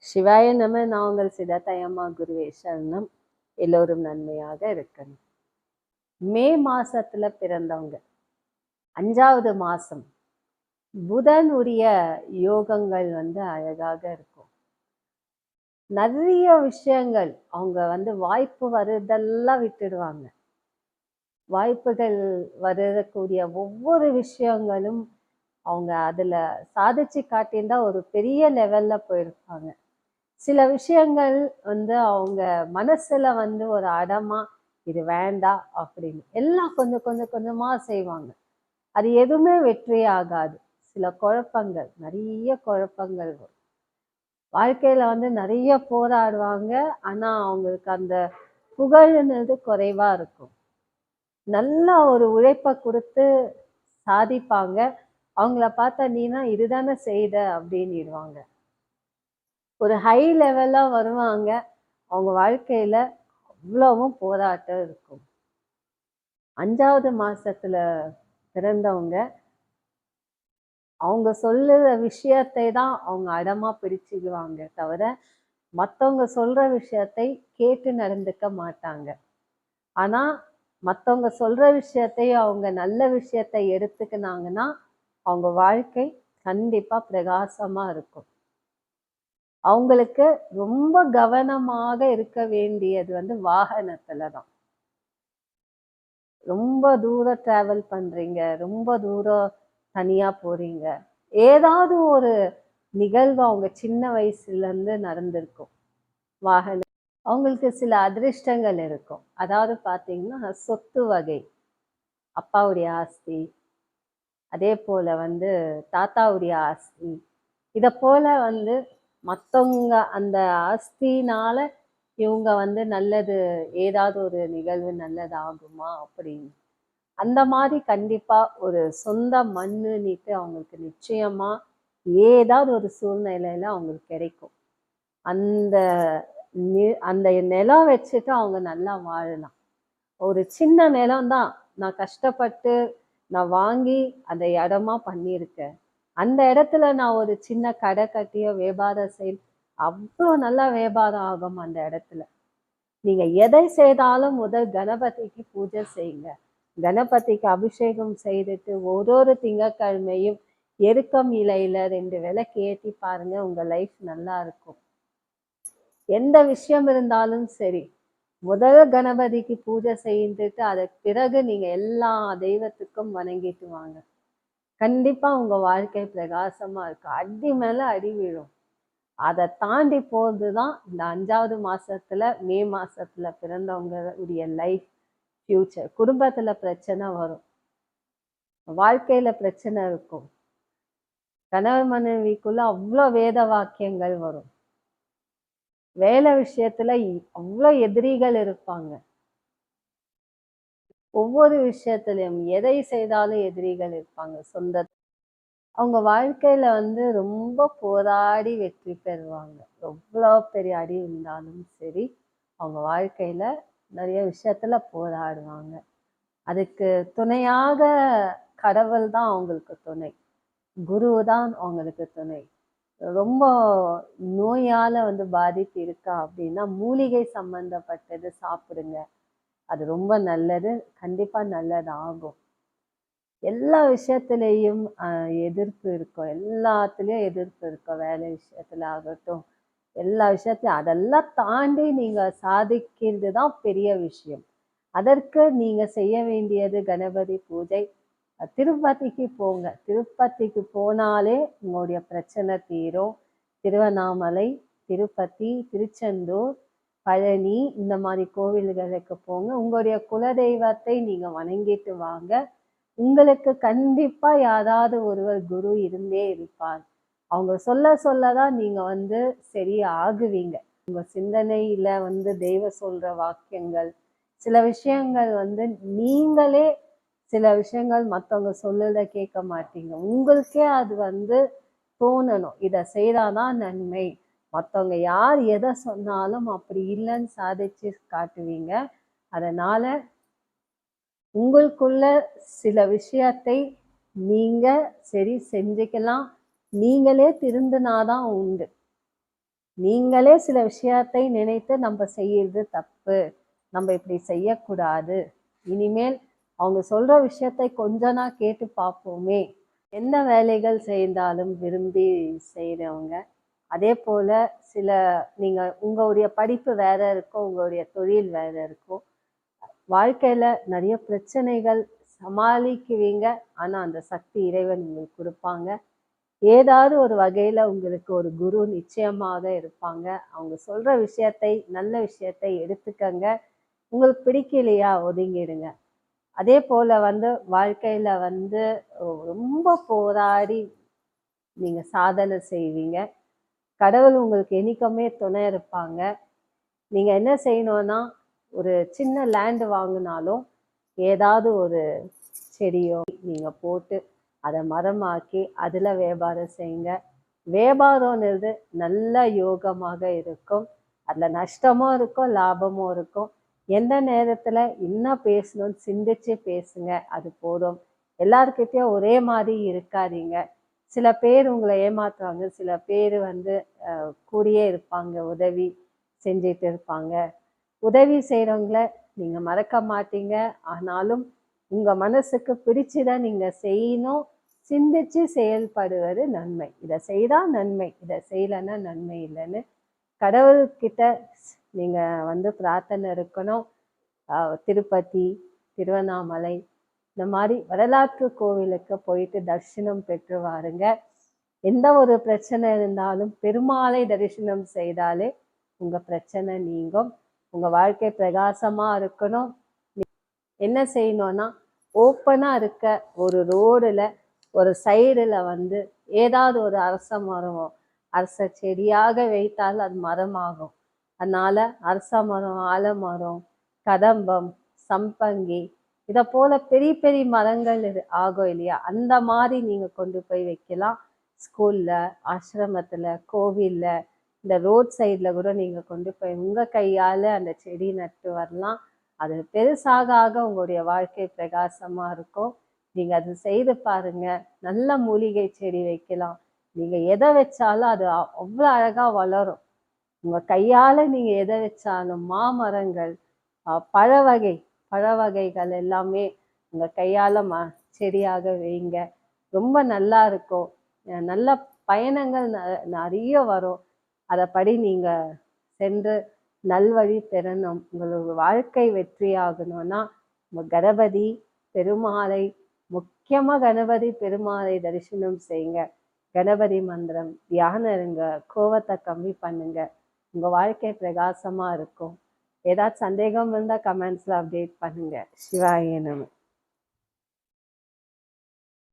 சிவாய நம. நான் உங்கள் சிதத்தையம்மா. குருவே சரணம். எல்லோரும் நன்மையாக இருக்கணும். மே மாசத்துல பிறந்தவங்க, 5வது மாசம், புதன் உரிய யோகங்கள் அழகாக இருக்கும். நிறைய விஷயங்கள் அவங்க வாய்ப்பு வருதெல்லாம் விட்டுடுவாங்க. வாய்ப்புகள் வரக்கூடிய ஒவ்வொரு விஷயங்களும் அவங்க அதுல சாதிச்சு காட்டியிருந்தா ஒரு பெரிய லெவல்ல போயிருப்பாங்க. சில விஷயங்கள் அவங்க மனசுல ஒரு அடமா, இது வேண்டாம் அப்படின்னு எல்லாம் கொஞ்சம் கொஞ்சம் கொஞ்சமா செய்வாங்க. அது எதுவுமே வெற்றி ஆகாது. சில குழப்பங்கள், நிறைய குழப்பங்கள் வரும். வாழ்க்கையில நிறைய போராடுவாங்க. ஆனா அவங்களுக்கு அந்த புகழ்ன்றது குறைவா இருக்கும். நல்ல ஒரு உழைப்பை கொடுத்து சாதிப்பாங்க. அவங்கள பார்த்தா நீனா இதுதானே செய்த அப்படின்னுடுவாங்க. ஒரு ஹை லெவல்ல வருவாங்க. அவங்க வாழ்க்கையில அவ்வளவும் போராட்டம் இருக்கும். 5வது மாசத்துல பிறந்தவங்க, அவங்க சொல்லுற விஷயத்தை தான் அவங்க அடமா பிடிச்சுக்குவாங்க தவிர, மற்றவங்க சொல்ற விஷயத்தை கேட்டு நடந்துக்க மாட்டாங்க. ஆனா மற்றவங்க சொல்ற விஷயத்தை அவங்க நல்ல விஷயத்தை எடுத்துக்கினாங்கன்னா அவங்க வாழ்க்கை கண்டிப்பா பிரகாசமா இருக்கும். அவங்களுக்கு ரொம்ப கவனமாக இருக்க வேண்டியது வாகனத்துல தான். ரொம்ப தூரம் டிராவல் பண்றீங்க, ரொம்ப தூரம் தனியா போறீங்க, ஏதாவது ஒரு நிகழ்வு அவங்க சின்ன வயசுல இருந்து நடந்திருக்கும். வாகனம் அவங்களுக்கு சில அதிர்ஷ்டங்கள் இருக்கும். அதாவது பாத்தீங்கன்னா சொத்து வகை, அப்பாவுடைய ஆஸ்தி, அதே போல தாத்தாவுடைய ஆஸ்தி, இத போல மற்றவங்க அந்த ஆஸ்தினால இவங்க நல்லது, ஏதாவது ஒரு நிகழ்வு நல்லது ஆகுமா அப்படின்னு அந்த மாதிரி கண்டிப்பா ஒரு சொந்த மண்ணுன்னுட்டு அவங்களுக்கு நிச்சயமா ஏதாவது ஒரு சூழ்நிலையில அவங்களுக்கு கிடைக்கும். அந்த அந்த நிலம் வச்சுட்டு அவங்க நல்லா வாழலாம். ஒரு சின்ன நிலம் தான், நான் கஷ்டப்பட்டு நான் வாங்கி அந்த இடமா பண்ணியிருக்கேன். அந்த இடத்துல நான் ஒரு சின்ன கடை கட்டியோ வியாபாரம் செய், அவ்வளோ நல்லா வியாபாரம் ஆகும் அந்த இடத்துல. நீங்க எதை செய்தாலும் முதல் கணபதிக்கு பூஜை செய்யுங்க. கணபதிக்கு அபிஷேகம் செய்துட்டு ஒரு திங்கட்கிழமையும் எருக்கம் இலையில 2 விளக்கு ஏற்றி பாருங்க. உங்க லைஃப் நல்லா இருக்கும். எந்த விஷயம் இருந்தாலும் சரி, முதல் கணபதிக்கு பூஜை செய்துட்டு அதற்கு பிறகு நீங்க எல்லா தெய்வத்துக்கும் வணங்கிட்டு வாங்க. கண்டிப்பா உங்க வாழ்க்கை பிரகாசமா இருக்கும். அடி மேல அடி விழும். அதை தாண்டி போறதுதான் இந்த 5வது மாசத்துல, மே மாசத்துல பிறந்தவங்களுடைய லைஃப் ஃபியூச்சர். குடும்பத்துல பிரச்சனை வரும், வாழ்க்கையில பிரச்சனை இருக்கும், கணவன் மனைவிக்குள்ள அவ்வளோ வேத வாக்கியங்கள் வரும், வேலை விஷயத்துல அவ்வளோ எதிரிகள் இருப்பாங்க. ஒவ்வொரு விஷயத்திலையும் எதை செய்தாலும் எதிரிகள் இருப்பாங்க. அவங்க வாழ்க்கையில ரொம்ப போராடி வெற்றி பெறுவாங்க. எவ்வளோ பெரிய அடி இருந்தாலும் சரி, அவங்க வாழ்க்கையில நிறைய விஷயத்துல போராடுவாங்க. அதுக்கு துணையாக கடவுள் தான் அவங்களுக்கு துணை, குரு தான் அவங்களுக்கு துணை. ரொம்ப நோயால பாதிப்பு இருக்கா அப்படின்னா மூலிகை சம்பந்தப்பட்டது சாப்பிடுங்க. அது ரொம்ப நல்லது, கண்டிப்பா நல்லது ஆகும். எல்லா விஷயத்திலையும் எதிர்ப்பு இருக்கும், எல்லாத்துலேயும் எதிர்ப்பு இருக்கும். வேலை விஷயத்துல ஆகட்டும், எல்லா விஷயத்துலையும். அதெல்லாம் தாண்டி நீங்க சாதிக்கிறது தான் பெரிய விஷயம். அதற்கு நீங்க செய்ய வேண்டியது கணபதி பூஜை. திருப்பதிக்கு போங்க. திருப்பதிக்கு போனாலே உங்களுடைய பிரச்சனை தீரும். திருவண்ணாமலை, திருப்பதி, திருச்செந்தூர், பழனி இந்த மாதிரி கோவில்களுக்கு போங்க. உங்களுடைய குலதெய்வத்தை நீங்க வணங்கிட்டு வாங்க. உங்களுக்கு கண்டிப்பா யாராவது ஒருவர் குரு இருந்தே இருப்பார். அவங்க சொல்ல சொல்லதான் நீங்க சரி ஆகுவீங்க. உங்க சிந்தனையில தெய்வ சொல்ற வாக்கியங்கள், சில விஷயங்கள் நீங்களே சில விஷயங்கள் மற்றவங்க சொல்லுறத கேட்க மாட்டீங்க. உங்களுக்கே அது தோணணும், இதை செய்தாதான் நன்மை. மற்றவங்க யார் எதை சொன்னாலும் அப்படி இல்லைன்னு சாதிச்சு காட்டுவீங்க. அதனால உங்களுக்குள்ள சில விஷயத்தை நீங்க சரி செஞ்சுக்கலாம். நீங்களே திருந்தினாதான் உண்டு. நீங்களே சில விஷயத்தை நினைத்து நம்ம செய்யறது தப்பு, நம்ம இப்படி செய்யக்கூடாது, இனிமேல் அவங்க சொல்ற விஷயத்தை கொஞ்ச நாள் கேட்டு பார்ப்போமே. எந்த வேலைகள் செய்தாலும் விரும்பி செய்கிறவங்க. அதே போல சில நீங்க உங்களுடைய படிப்பு வேற இருக்கும், உங்களுடைய தொழில் வேற இருக்கும். வாழ்க்கையில நிறைய பிரச்சனைகள் சமாளிக்குவீங்க. ஆனா அந்த சக்தி இறைவன் உங்களுக்கு கொடுப்பாங்க. ஏதாவது ஒரு வகையில உங்களுக்கு ஒரு குரு நிச்சயமாக இருப்பாங்க. அவங்க சொல்ற விஷயத்தை, நல்ல விஷயத்தை எடுத்துக்கங்க. உங்களுக்கு பிடிக்கலையா ஒதுங்கிடுங்க. அதே போல வாழ்க்கையில ரொம்ப போராடி நீங்க சாதனை செய்வீங்க. கடவுள் உங்களுக்கு என்னைக்குமே துணை இருப்பாங்க. நீங்க என்ன செய்யணும்னா, ஒரு சின்ன லேண்ட் வாங்கினாலும் ஏதாவது ஒரு செடியோ நீங்க போட்டு அதை மரமாக்கி அதில் வியாபாரம் செய்யுங்க. வியாபாரம்ன்றது நல்ல யோகமாக இருக்கும். அதில் நஷ்டமும் இருக்கும், லாபமும் இருக்கும். எந்த நேரத்தில் என்ன பேசணும்னு சிந்திச்சு பேசுங்க, அது போதும். எல்லாருக்கிட்டையும் ஒரே மாதிரி இருக்காதீங்க. சில பேர் உங்களை ஏமாத்துவாங்க, சில பேர் கூடியே இருப்பாங்க, உதவி செஞ்சிட்டு இருப்பாங்க. உதவி செய்கிறவங்கள நீங்கள் மறக்க மாட்டீங்க. ஆனாலும் உங்கள் மனசுக்கு பிடிச்சுதான் நீங்கள் செய்யணும். சிந்திச்சு செயல்படுவது நன்மை. இதை செய்தால் நன்மை, இதை செய்யலைன்னா நன்மை இல்லைன்னு கடவுள்கிட்ட நீங்கள் பிரார்த்தனை இருக்கணும். திருப்பதி, திருவண்ணாமலை இந்த மாதிரி வரலாற்று கோவிலுக்கு போயிட்டு தரிசனம் பெற்று வாருங்க. எந்த ஒரு பிரச்சனை இருந்தாலும் பெருமாளை தரிசனம் செய்தாலே உங்கள் பிரச்சனை நீங்கும். உங்கள் வாழ்க்கை பிரகாசமாக இருக்கணும். என்ன செய்யணும்னா, ஓப்பனாக இருக்க ஒரு ரோடில் ஒரு சைடில் ஏதாவது ஒரு அரச மரம், அரச செடியாக வைத்தால் அது மரமாகும். அதனால அரச மரம், ஆலமரம், கதம்பம், சம்பங்கி இதை போல பெரிய பெரிய மரங்கள் ஆகும் இல்லையா, அந்த மாதிரி நீங்கள் கொண்டு போய் வைக்கலாம். ஸ்கூலில், ஆசிரமத்தில், கோவிலில், இந்த ரோட் சைடில் கூட நீங்கள் கொண்டு போய் உங்கள் கையால் அந்த செடி நட்டு வரலாம். அது பெருசாக ஆக உங்களுடைய வாழ்க்கை பிரகாசமாக இருக்கும். நீங்கள் அது செய்து பாருங்க. நல்ல மூலிகை செடி வைக்கலாம். நீங்கள் எதை வச்சாலும் அது அவ்வளோ அழகாக வளரும். உங்கள் கையால் நீங்கள் எதை வச்சாலும், மாமரங்கள், பழ வகைகள் எல்லாமே உங்கள் கையால் செடியாக வைங்க. ரொம்ப நல்லா இருக்கும். நல்ல பயணங்கள் நிறைய வரும். அதைப்படி நீங்கள் சென்று நல்வழி பெறணும். உங்களோட வாழ்க்கை வெற்றி ஆகணும்னா கணபதி பெருமாளை, முக்கியமாக கணபதி பெருமாளை தரிசனம் செய்யுங்க. கணபதி மந்திரம் தியானம் இருங்க. கோவத்தை கம்மி பண்ணுங்க. உங்கள் வாழ்க்கை பிரகாசமாக இருக்கும். ஏதாச்சும் சந்தேகம் இருந்தால் கமெண்ட்ஸில் அப்டேட் பண்ணுங்க. சிவாய நமः.